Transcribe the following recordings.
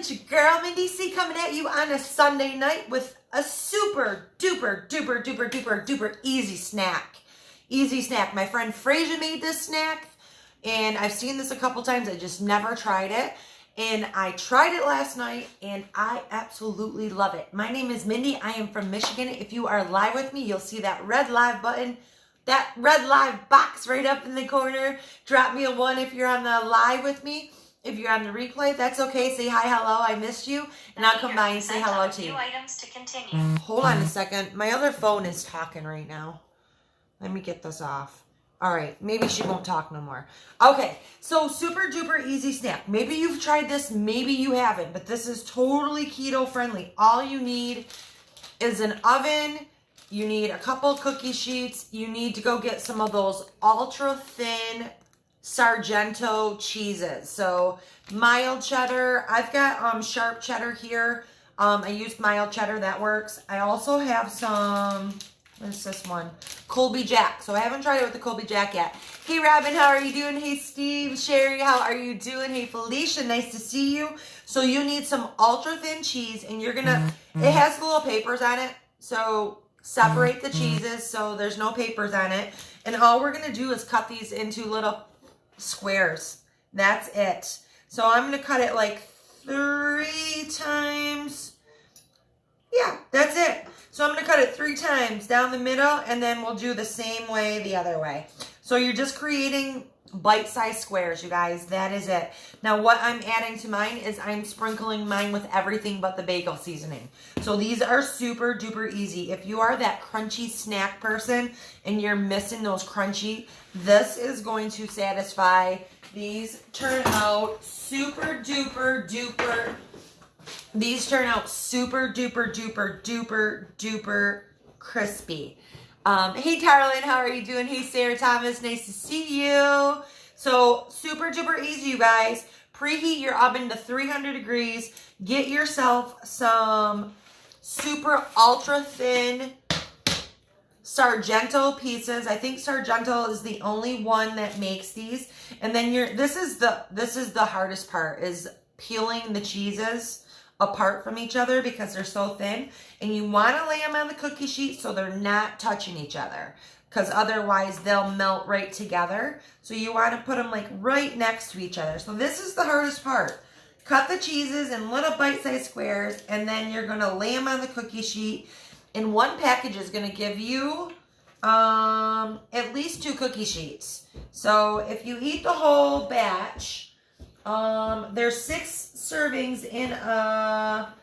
It's your girl, Mindy C, coming at you on a Sunday night with a super duper duper duper duper duper easy snack. Easy snack. My friend Frasier made this snack, and I've seen this a couple times. I just never tried it. And I tried it last night, and I absolutely love it. My name is Mindy. I am from Michigan. If you are live with me, you'll see that red live button, that red live box right up in the corner. Drop me a 1 if you're on the live with me. If you're on the replay, that's okay. Say hi, hello, I missed you. And I'll come by and say hello to you. Items to continue. Hold on a second. My other phone is talking right now. Let me get this off. All right, maybe she won't talk no more. Okay, so super duper easy snack. Maybe you've tried this, maybe you haven't, but this is totally keto friendly. All you need is an oven. You need a couple cookie sheets. You need to go get some of those ultra thin Sargento cheeses. So mild cheddar. I've got sharp cheddar here. I used mild cheddar. That works. I also have some... What's this one? Colby Jack. So I haven't tried it with the Colby Jack yet. Hey, Robin, how are you doing? Hey, Steve, Sherry, how are you doing? Hey, Felicia, nice to see you. So you need some ultra thin cheese, and you're gonna, it has the little papers on it. So separate the cheeses so there's no papers on it. And all we're gonna do is cut these into little squares. That's it. So I'm gonna cut it like 3 times. Yeah, that's it. So I'm going to cut it 3 times down the middle, and then we'll do the same way the other way. So you're just creating bite-sized squares, you guys. That is it. Now what I'm adding to mine is I'm sprinkling mine with everything but the bagel seasoning. So these are super duper easy. If you are that crunchy snack person and you're missing those crunchy, this is going to satisfy. These turn out super duper duper. These turn out super duper duper duper duper crispy. Hey Tarlin, how are you doing? Hey Sarah Thomas, nice to see you. So super duper easy, you guys. Preheat your oven to 300 degrees. Get yourself some super ultra thin Sargento pieces. I think Sargento is the only one that makes these. And then this is the hardest part, is peeling the cheeses apart from each other because they're so thin, and you want to lay them on the cookie sheet so they're not touching each other, because otherwise they'll melt right together. So you want to put them like right next to each other. So this is the hardest part. Cut the cheeses in little bite-sized squares, and then you're going to lay them on the cookie sheet. And one package is going to give you at least 2 cookie sheets. So if you eat the whole batch, there's 6 servings in a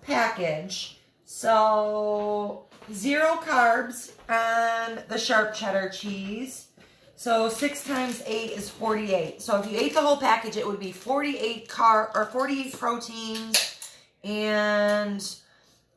package. So 0 carbs on the sharp cheddar cheese. So 6 times 8 is 48. So if you ate the whole package, it would be 48 proteins and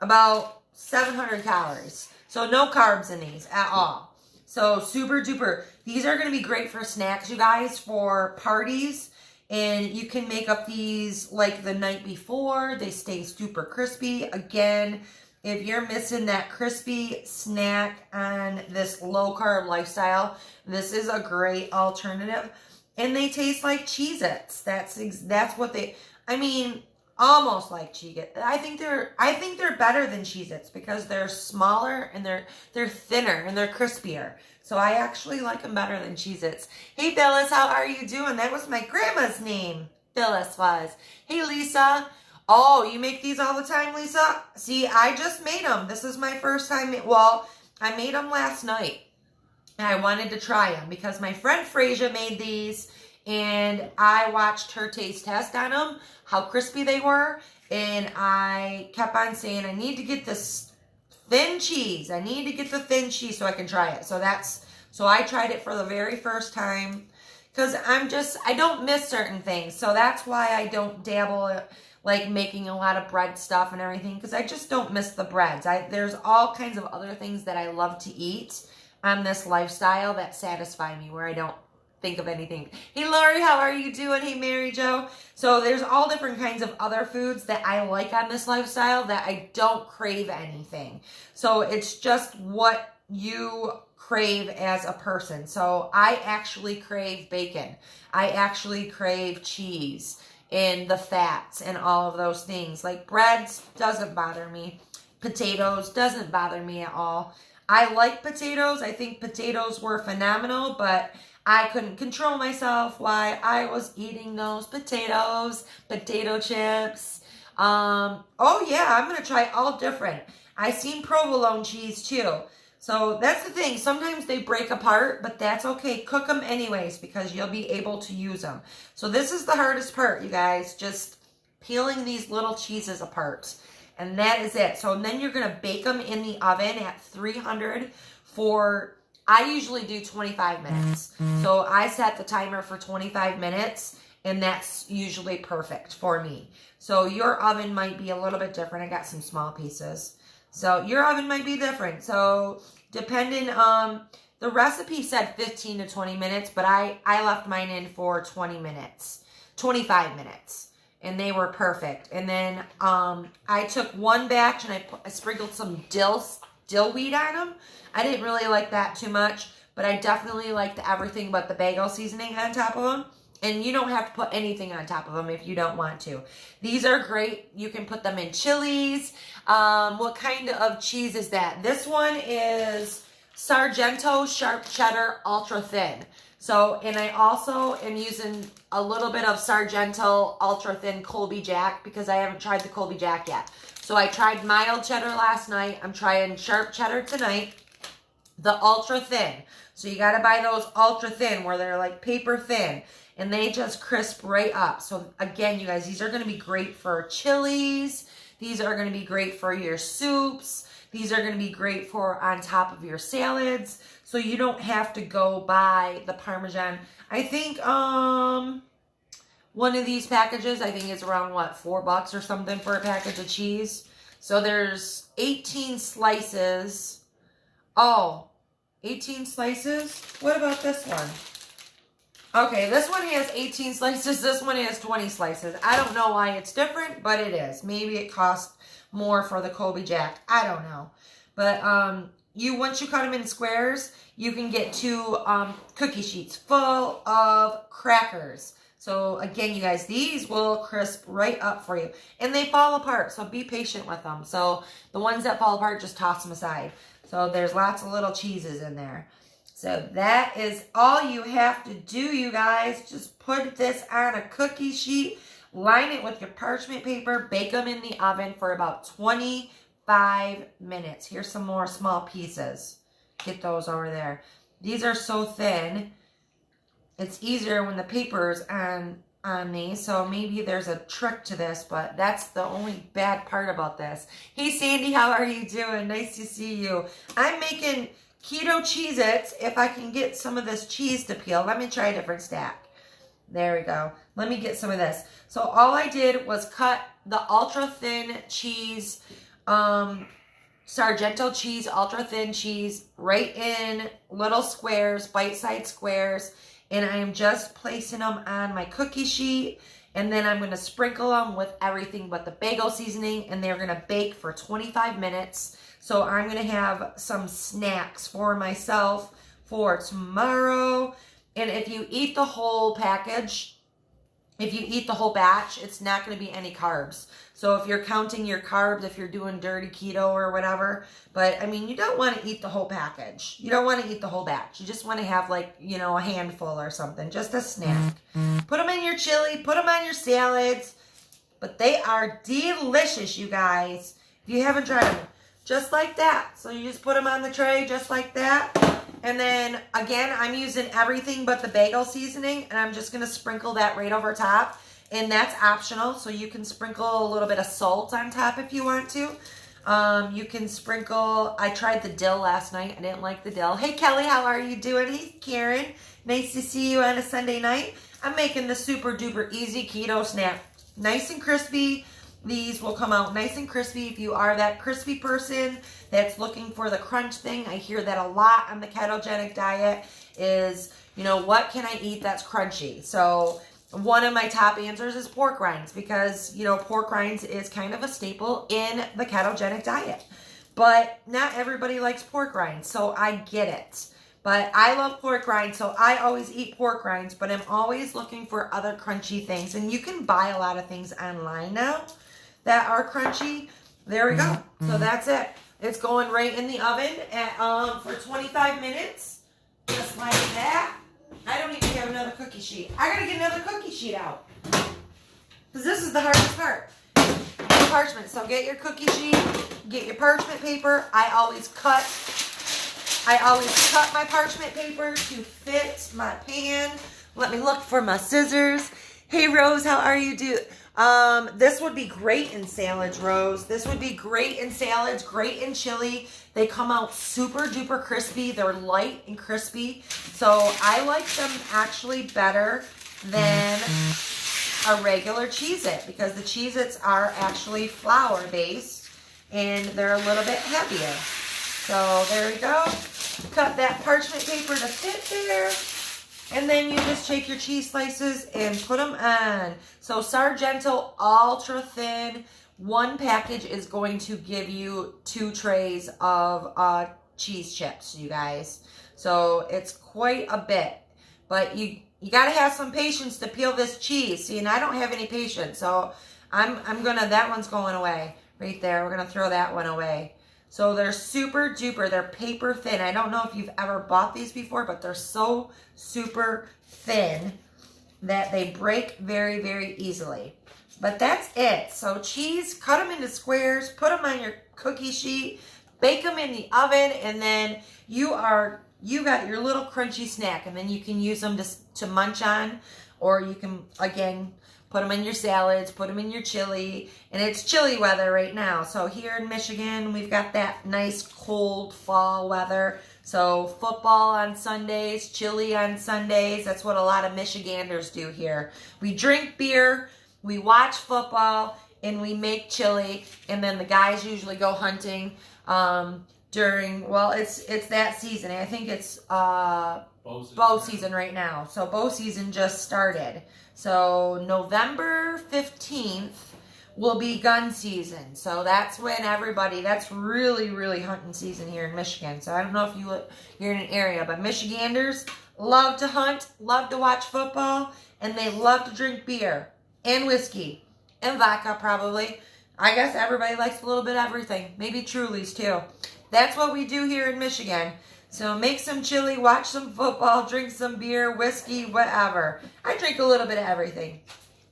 about 700 calories. So no carbs in these at all. So super duper. These are going to be great for snacks, you guys, for parties. And you can make up these like the night before. They stay super crispy. Again, if you're missing that crispy snack on this low-carb lifestyle, this is a great alternative. And they taste like Cheez-Its. That's what they, I mean, almost like Cheez-Its. I think they're better than Cheez-Its because they're smaller and they're thinner and they're crispier. So I actually like them better than Cheez-Its. Hey Phyllis, how are you doing? That was my grandma's name. Phyllis was. Hey Lisa. Oh, you make these all the time, Lisa? See, I just made them. This is my first time. Well, I made them last night. And I wanted to try them because my friend Frasier made these. And I watched her taste test on them, how crispy they were. And I kept on saying, I need to get this thin cheese. I need to get the thin cheese so I can try it. So I tried it for the very first time because I don't miss certain things. So that's why I don't dabble like making a lot of bread stuff and everything, because I just don't miss the breads. There's all kinds of other things that I love to eat on this lifestyle that satisfy me where I don't think of anything. Hey Lori, how are you doing? Hey Mary Jo. So there's all different kinds of other foods that I like on this lifestyle that I don't crave anything. So it's just what you crave as a person. So I actually crave bacon. I actually crave cheese. and the fats and all of those things. Like breads doesn't bother me. Potatoes doesn't bother me at all. I like potatoes. I think potatoes were phenomenal, but I couldn't control myself while I was eating those potatoes, potato chips. Oh yeah, I'm going to try all different. I seen provolone cheese too. So that's the thing. Sometimes they break apart, but that's okay. Cook them anyways because you'll be able to use them. So this is the hardest part, you guys. Just peeling these little cheeses apart. And that is it. So then you're going to bake them in the oven at 300 for, I usually do 25 minutes. So I set the timer for 25 minutes and that's usually perfect for me. So your oven might be a little bit different. I got some small pieces. So your oven might be different. So depending on, the recipe said 15 to 20 minutes, but I left mine in for 20 minutes, 25 minutes, and they were perfect. And then I took one batch and I sprinkled some dill weed on them. I didn't really like that too much, but I definitely liked everything but the bagel seasoning on top of them. And you don't have to put anything on top of them if you don't want to. These are great. You can put them in chilies. What kind of cheese is that? This one is Sargento Sharp Cheddar Ultra Thin. So, and I also am using a little bit of Sargento Ultra Thin Colby Jack because I haven't tried the Colby Jack yet. So I tried mild cheddar last night. I'm trying sharp cheddar tonight. The Ultra Thin. So you got to buy those Ultra Thin where they're like paper thin. And they just crisp right up. So again, you guys, these are going to be great for chilies. These are going to be great for your soups. These are going to be great for on top of your salads. So you don't have to go buy the Parmesan. I think one of these packages, I think is around what, $4 or something for a package of cheese. So there's 18 slices. Oh, 18 slices? What about this one? Okay, this one has 18 slices. This one has 20 slices. I don't know why it's different, but it is. Maybe it costs more for the Colby Jack. I don't know. But once you cut them in squares, you can get 2 cookie sheets full of crackers. So again, you guys, these will crisp right up for you. And they fall apart, so be patient with them. So the ones that fall apart, just toss them aside. So there's lots of little cheeses in there. So that is all you have to do, you guys. Just put this on a cookie sheet, line it with your parchment paper, bake them in the oven for about 25 minutes. Here's some more small pieces. Get those over there. These are so thin. It's easier when the paper is on these, so maybe there's a trick to this, but that's the only bad part about this. Hey, Sandy, how are you doing? Nice to see you. I'm making keto Cheez-Its, if I can get some of this cheese to peel. Let me try a different stack. There we go. Let me get some of this. So all I did was cut the ultra thin cheese, Sargento cheese, ultra thin cheese, right in little squares, bite-sized squares, and I am just placing them on my cookie sheet, and then I'm going to sprinkle them with everything but the bagel seasoning, and they're going to bake for 25 minutes. So I'm going to have some snacks for myself for tomorrow. And if you eat the whole package, if you eat the whole batch, it's not going to be any carbs. So if you're counting your carbs, if you're doing dirty keto or whatever, but I mean, you don't want to eat the whole package. You don't want to eat the whole batch. You just want to have like, you know, a handful or something, just a snack. Put them in your chili, put them on your salads, but they are delicious, you guys. If you haven't tried them. Just like that. So you just put them on the tray just like that. And then, again, I'm using everything but the bagel seasoning. And I'm just going to sprinkle that right over top. And that's optional. So you can sprinkle a little bit of salt on top if you want to. You can sprinkle, I tried the dill last night. I didn't like the dill. Hey, Kelly, how are you doing? Hey, Karen. Nice to see you on a Sunday night. I'm making the super duper easy keto snack. Nice and crispy. These will come out nice and crispy if you are that crispy person that's looking for the crunch thing. I hear that a lot on the ketogenic diet is, you know, what can I eat that's crunchy? So one of my top answers is pork rinds because, you know, pork rinds is kind of a staple in the ketogenic diet. But not everybody likes pork rinds, so I get it. But I love pork rinds, so I always eat pork rinds, but I'm always looking for other crunchy things. And you can buy a lot of things online now that are crunchy. There we go. So that's it. It's going right in the oven at for 25 minutes. Just like that. I don't even have another cookie sheet. I gotta get another cookie sheet out. Because this is the hardest part. The parchment. So get your cookie sheet, get your parchment paper. I always cut my parchment paper to fit my pan. Let me look for my scissors. Hey Rose, how are you? This would be great in salads, Rose. This would be great in salads, great in chili. They come out super duper crispy. They're light and crispy. So I like them actually better than a regular Cheez-It because the Cheez-Its are actually flour based and they're a little bit heavier. So there we go. Cut that parchment paper to fit there. And then you just take your cheese slices and put them on. So Sargento Ultra Thin, one package is going to give you 2 trays of cheese chips, you guys. So it's quite a bit. But you got to have some patience to peel this cheese. See, and I don't have any patience. So that one's going away right there. We're going to throw that one away. So they're super duper. They're paper thin. I don't know if you've ever bought these before, but they're so super thin that they break very, very easily. But that's it. So cheese, cut them into squares, put them on your cookie sheet, bake them in the oven, and then you got your little crunchy snack, and then you can use them to munch on, or you can, again, put them in your salads, put them in your chili, and it's chilly weather right now. So here in Michigan, we've got that nice cold fall weather. So football on Sundays, chili on Sundays. That's what a lot of Michiganders do here. We drink beer, we watch football, and we make chili, and then the guys usually go hunting during, well, it's that season. I think it's bow season right now. So bow season just started. So November 15th will be gun season. So that's when that's really, really hunting season here in Michigan. So I don't know if you're in an area, but Michiganders love to hunt, love to watch football, and they love to drink beer and whiskey and vodka probably. I guess everybody likes a little bit of everything. Maybe Truly's too. That's what we do here in Michigan. So make some chili, watch some football, drink some beer, whiskey, whatever. I drink a little bit of everything.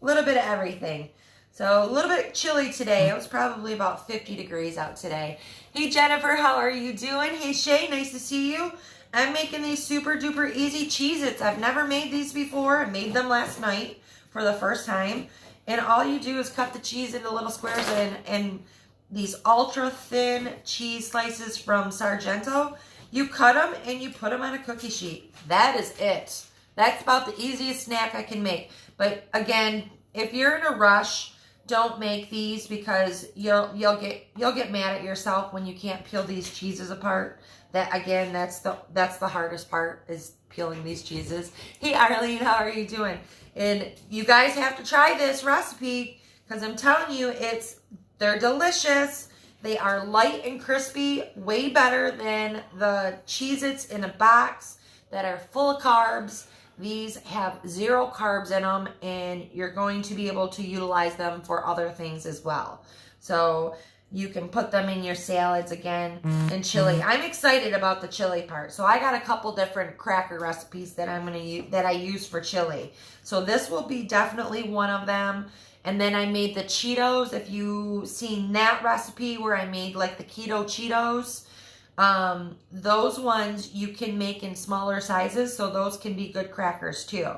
A little bit of everything. So a little bit chilly today. It was probably about 50 degrees out today. Hey Jennifer, how are you doing? Hey Shay, nice to see you. I'm making these super duper easy Cheez-Its. I've never made these before. I made them last night for the first time. And all you do is cut the cheese into little squares and these ultra thin cheese slices from Sargento. You cut them and you put them on a cookie sheet. That is it. That's about the easiest snack I can make. But again, if you're in a rush, don't make these because you'll get mad at yourself when you can't peel these cheeses apart. That again, that's the hardest part is peeling these cheeses. Hey Arlene, how are you doing? And you guys have to try this recipe because I'm telling you, they're delicious. They are light and crispy, way better than the Cheez-Its in a box that are full of carbs. These have 0 carbs in them, and you're going to be able to utilize them for other things as well. So you can put them in your salads again and chili. I'm excited about the chili part. So I got a couple different cracker recipes that I use for chili. So this will be definitely one of them. And then I made the Cheetos. If you've seen that recipe where I made like the keto Cheetos, those ones you can make in smaller sizes. So those can be good crackers too.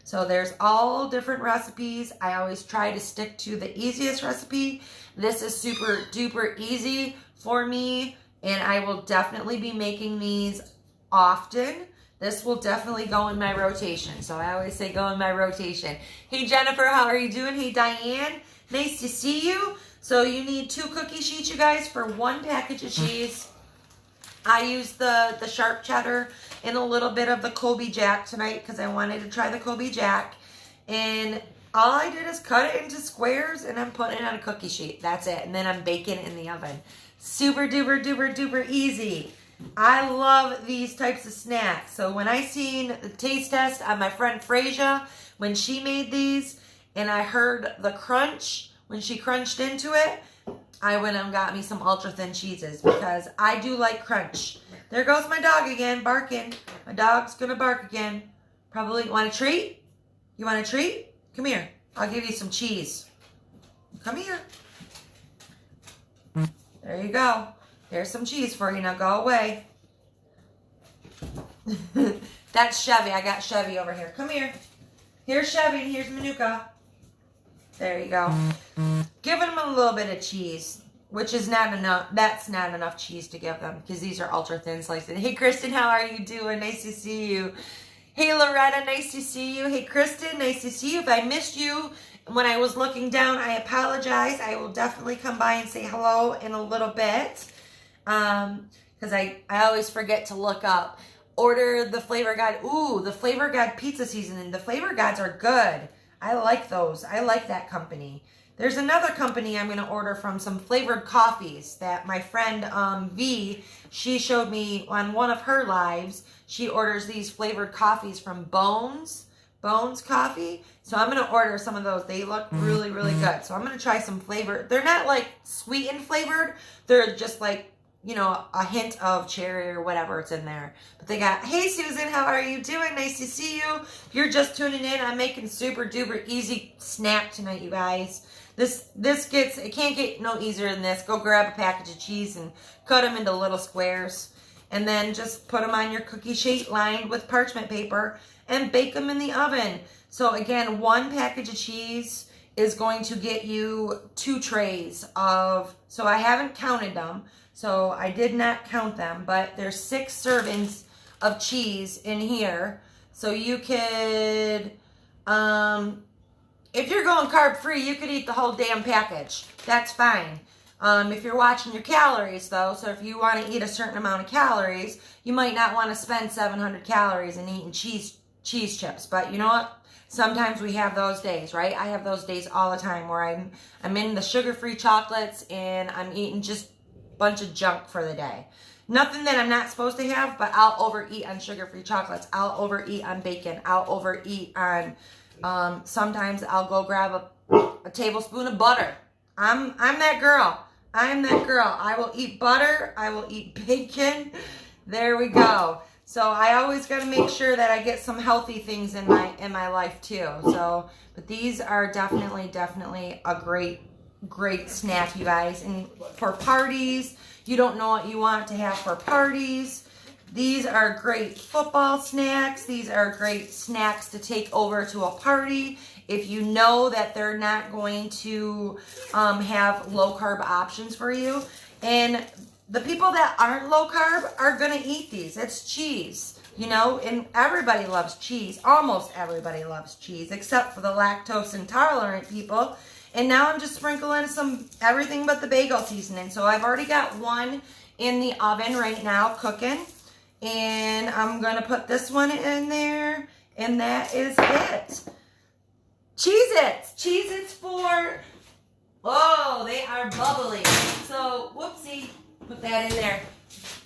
So there's all different recipes. I always try to stick to the easiest recipe. This is super duper easy for me. And I will definitely be making these often. This will definitely go in my rotation. So I always say go in my rotation. Hey, Jennifer, how are you doing? Hey, Diane, nice to see you. So you need 2 cookie sheets, you guys, for 1 package of cheese. I used the sharp cheddar and a little bit of the Colby Jack tonight because I wanted to try the Colby Jack. And all I did is cut it into squares and I'm putting it on a cookie sheet. That's it. And then I'm baking it in the oven. Super duper duper duper easy. I love these types of snacks. So when I seen the taste test on my friend Frasier, when she made these, and I heard the crunch, when she crunched into it, I went and got me some ultra thin cheeses because I do like crunch. There goes my dog again, barking. My dog's gonna bark again. Probably, want a treat? You want a treat? Come here. I'll give you some cheese. Come here. There you go. There's some cheese for you. Now go away. That's Chevy. I got Chevy over here. Come here. Here's Chevy and here's Manuka. There you go. Giving them a little bit of cheese, which is not enough. That's not enough cheese to give them because these are ultra thin slices. Hey, Kristen, how are you doing? Nice to see you. Hey, Loretta, nice to see you. Hey, Kristen, nice to see you. If I missed you when I was looking down, I apologize. I will definitely come by and say hello in a little bit because I always forget to look up. Order the Flavor God. Ooh, the Flavor God pizza seasoning. The Flavor Gods are good. I like those. I like that company. There's another company I'm going to order from, some flavored coffees that my friend V, she showed me on one of her lives. She orders these flavored coffees from Bones Coffee. So I'm going to order some of those. They look really, really good. So I'm going to try some flavor. They're not like sweet and flavored. They're just like, you know, a hint of cherry or whatever it's in there. But they got, hey Susan, how are you doing? Nice to see you. If you're just tuning in, I'm making super duper easy snack tonight, you guys. This gets, it can't get no easier than this. Go grab a package of cheese and cut them into little squares. And then just put them on your cookie sheet lined with parchment paper and bake them in the oven. So again, one package of cheese is going to get you 2 trays of, so I haven't counted them. So I did not count them, but there's 6 servings of cheese in here. So you could, if you're going carb free, you could eat the whole damn package. That's fine. If you're watching your calories though, so if you want to eat a certain amount of calories, you might not want to spend 700 calories in eating cheese chips. But you know what? Sometimes we have those days, right? I have those days all the time where I'm in the sugar-free chocolates and I'm eating just bunch of junk for the day. Nothing that I'm not supposed to have, but I'll overeat on sugar-free chocolates. I'll overeat on bacon. I'll overeat on, sometimes I'll go grab a tablespoon of butter. I'm that girl. I'm that girl. I will eat butter. I will eat bacon. There we go. So I always got to make sure that I get some healthy things in my life too. So, but these are definitely a great snack, you guys. And for parties, you don't know what you want to have for parties, these are great football snacks. These are great snacks to take over to a party if you know that they're not going to have low carb options for you. And the people that aren't low carb are going to eat these. It's cheese, you know, and everybody loves cheese. Almost everybody loves cheese except for the lactose intolerant people. And now I'm just sprinkling some everything but the bagel seasoning. So I've already got one in the oven right now cooking. And I'm going to put this one in there. And that is it. Cheez-Its. Cheez-Its for... Oh, they are bubbly. So, whoopsie. Put that in there.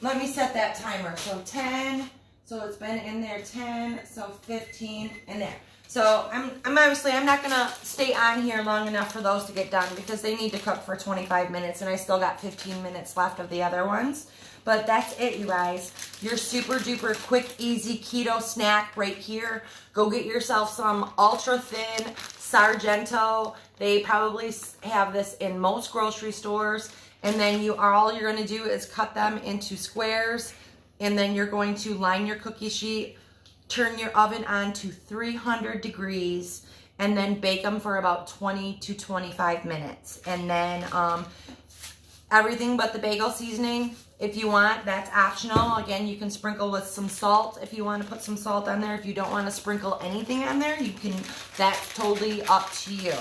Let me set that timer. So 10. So it's been in there 10. So 15 in there. So I'm obviously, I'm not going to stay on here long enough for those to get done because they need to cook for 25 minutes and I still got 15 minutes left of the other ones. But that's it, you guys. Your super duper quick, easy keto snack right here. Go get yourself some ultra thin Sargento. They probably have this in most grocery stores. And then all you're going to do is cut them into squares. And then you're going to line your cookie sheet. Turn your oven on to 300 degrees and then bake them for about 20 to 25 minutes. And then everything but the bagel seasoning, if you want, that's optional. Again, you can sprinkle with some salt if you want to put some salt on there. If you don't want to sprinkle anything on there, you can. That's totally up to you.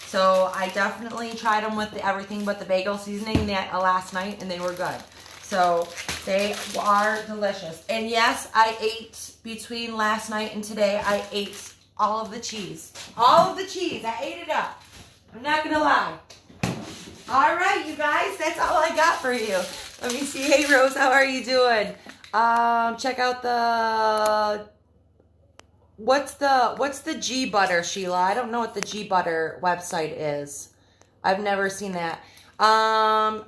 So I definitely tried them with everything but the bagel seasoning last night, and they were good. So they are delicious. And yes, I ate between last night and today, I ate all of the cheese. All of the cheese. I ate it up. I'm not going to lie. All right, you guys, that's all I got for you. Let me see. Hey, Rose, how are you doing? Check out the... What's the G Butter, Sheila? I don't know what the G Butter website is. I've never seen that. I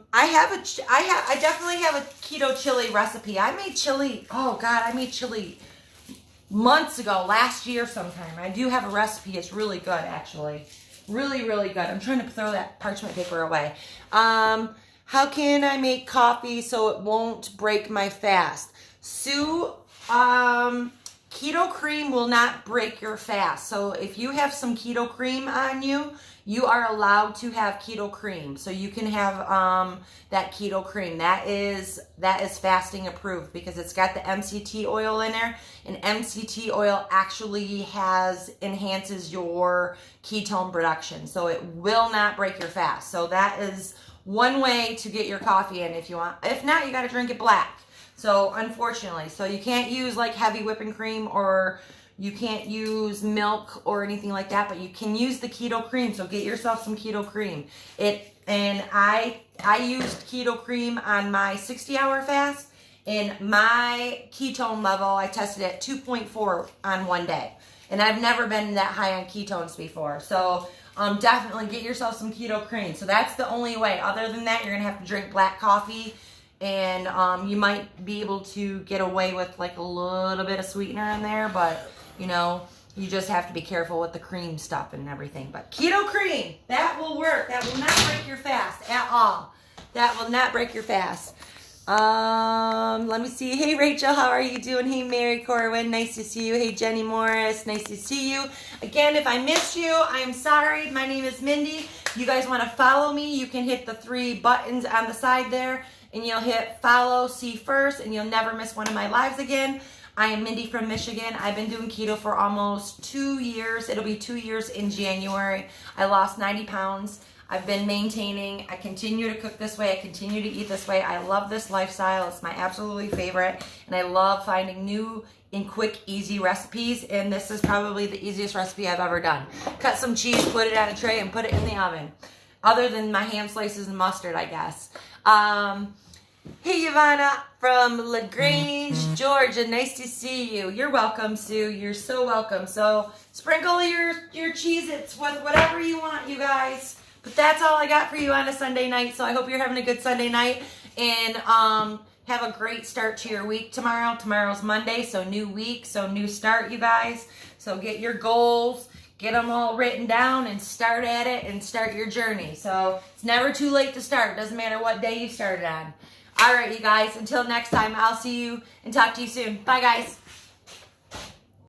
definitely have a keto chili recipe. I made chili. Oh God, I made chili months ago, last year sometime. I do have a recipe. It's really good, actually. Really, really good. I'm trying to throw that parchment paper away. How can I make coffee so it won't break my fast? Sue, keto cream will not break your fast. So if you have some keto cream on you, you are allowed to have keto cream. So you can have that keto cream. That is fasting approved because it's got the MCT oil in there. And MCT oil actually enhances your ketone production. So it will not break your fast. So that is one way to get your coffee in if you want. If not, you got to drink it black. So unfortunately, so you can't use like heavy whipping cream, or you can't use milk or anything like that, but you can use the keto cream. So get yourself some keto cream. I used keto cream on my 60-hour fast, and my ketone level, I tested at 2.4 on one day. And I've never been that high on ketones before. So definitely get yourself some keto cream. So that's the only way. Other than that, you're going to have to drink black coffee. And you might be able to get away with like a little bit of sweetener in there, but you know, you just have to be careful with the cream stuff and everything. But keto cream, that will work. That will not break your fast at all. That will not break your fast. Let me see. Hey, Rachel, how are you doing? Hey, Mary Corwin, nice to see you. Hey, Jenny Morris, nice to see you. Again, if I missed you, I'm sorry. My name is Mindy. You guys want to follow me, you can hit the 3 buttons on the side there, and you'll hit follow, see first, and you'll never miss one of my lives again. I am Mindy from Michigan. I've been doing keto for almost 2 years. It'll be 2 years in January. I lost 90 pounds. I've been maintaining. I continue to cook this way. I continue to eat this way. I love this lifestyle. It's my absolutely favorite. And I love finding new and quick, easy recipes. And this is probably the easiest recipe I've ever done. Cut some cheese, put it on a tray, and put it in the oven. Other than my ham slices and mustard, I guess. Hey, Ivana from LaGrange, Georgia. Nice to see you. You're welcome, Sue. You're so welcome. So sprinkle your Cheez-Its with whatever you want, you guys. But that's all I got for you on a Sunday night. So I hope you're having a good Sunday night. And have a great start to your week tomorrow. Tomorrow's Monday, so new week, so new start, you guys. So get your goals. Get them all written down and start at it and start your journey. So it's never too late to start. Doesn't matter what day you started on. All right, you guys. Until next time, I'll see you and talk to you soon. Bye, guys.